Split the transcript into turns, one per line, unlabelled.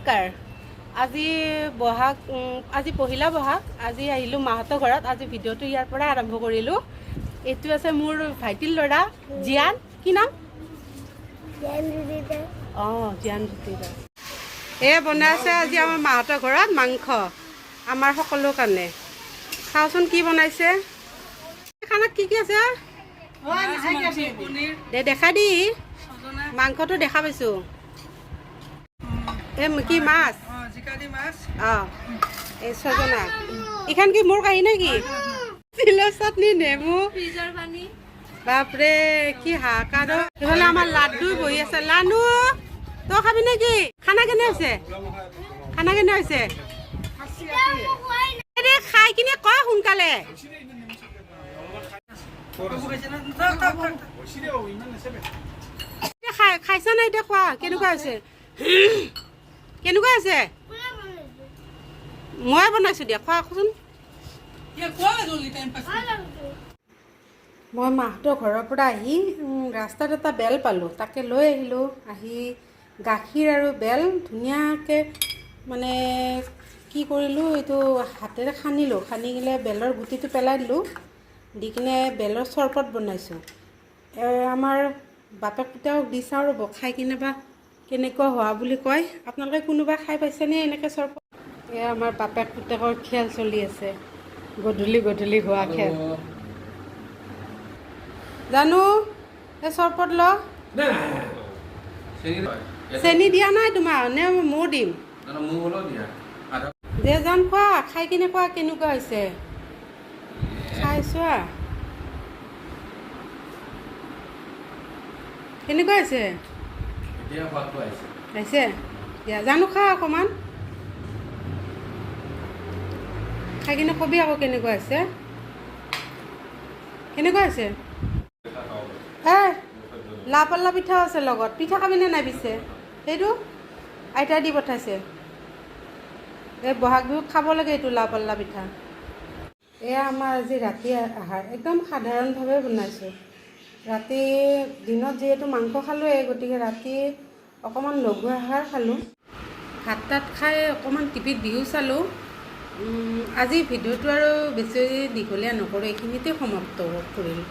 নমস্কাৰ। আজি বহাগ আজি পহিলা বহাগ। আজি আহিলোঁ মাহঁতৰ ঘৰত। আজি ভিডিঅ'টো ইয়াৰ পৰা আৰম্ভ কৰিলোঁ। এইটো আছে মোৰ ভাইটিৰ ল'ৰা জিয়ান। কি নাম? অঁ, জিয়ান জ্যোতি দাস। এয়া বনাই আছে আজি আমাৰ মাহঁতৰ ঘৰত মাংস, আমাৰ সকলোৰ কাৰণে। চাওচোন কি বনাইছে। খানাত কি কি আছে? দে দেখা দি, মাংসটো দেখা পাইছোঁ। কি মাছ? অঁ, এই ছজনা। এইখান কি মোৰ কাহি নে কি? তিলৰ চাটনি, নেমু, বাপৰে কি হাহাকাৰ। এইফালে আমাৰ লাড্ডু বহি আছে। লানু তই খাবি নেকি? খানা কেনে হৈছে? খানা কেনে হৈছে? খাই কিনে কয় সোনকালে। খাইছা নাই এতিয়া কোৱা, কেনেকুৱা হৈছে? কেনেকুৱা আছে? মই বনাইছোঁ দিয়া, খোৱাচোন। মই মাহঁতৰ ঘৰৰ পৰা আহি ৰাস্তাত এটা বেল পালোঁ, তাকে লৈ আহিলোঁ। আহি গাখীৰ আৰু বেল ধুনীয়াকৈ মানে কি কৰিলোঁ, এইটো হাতেৰে সানিলোঁ। সানি কিনে বেলৰ গুটিটো পেলাই দিলোঁ, দি কিনে বেলৰ চৰবত বনাইছোঁ। আমাৰ বাপেক পুতেকক দি চাওঁ ৰ'ব, খাই কিনে বা কেনেকুৱা হোৱা বুলি কয়। আপোনালোকে কোনোবা খাই পাইছেনে এনেকৈ চৰবত? এয়া আমাৰ বাপেক পুতেকৰ খেল চলি আছে, গধূলি গধূলি হোৱা খেল। জানো এই চৰবত ল। চেনি দিয়া নাই তোমাৰ, নে ময়ো দিম? যে জান খোৱা, খাই কিনে কোৱা কেনেকুৱা হৈছে। খাই চোৱা কেনেকুৱা হৈছে। হৈছে দিয়া, জানো খা অকণমান, খাই কিনে কবি আকৌ কেনেকুৱা হৈছে। কেনেকুৱা হৈছে? লাপাল্লা পিঠাও আছে লগত। পিঠা খাবিনে নাই পিছে? সেইটো আইতাই দি পঠাইছে। এই বহাগ বিহুত খাব লাগে এইটো লাপাল্লা পিঠা। এয়া আমাৰ আজি ৰাতি আহাৰ, একদম সাধাৰণভাৱে বনাইছোঁ। ৰাতি দিনত যিহেতু মাংস খালোঁৱেই, গতিকে ৰাতি অকণমান লঘু আহাৰ খালোঁ। ভাত তাত খাই অকণমান টিভিত বিহু চালোঁ। আজি ভিডিঅ'টো আৰু বেছি দীঘলীয়া নকৰোঁ, এইখিনিতে সমাপ্ত কৰিলোঁ।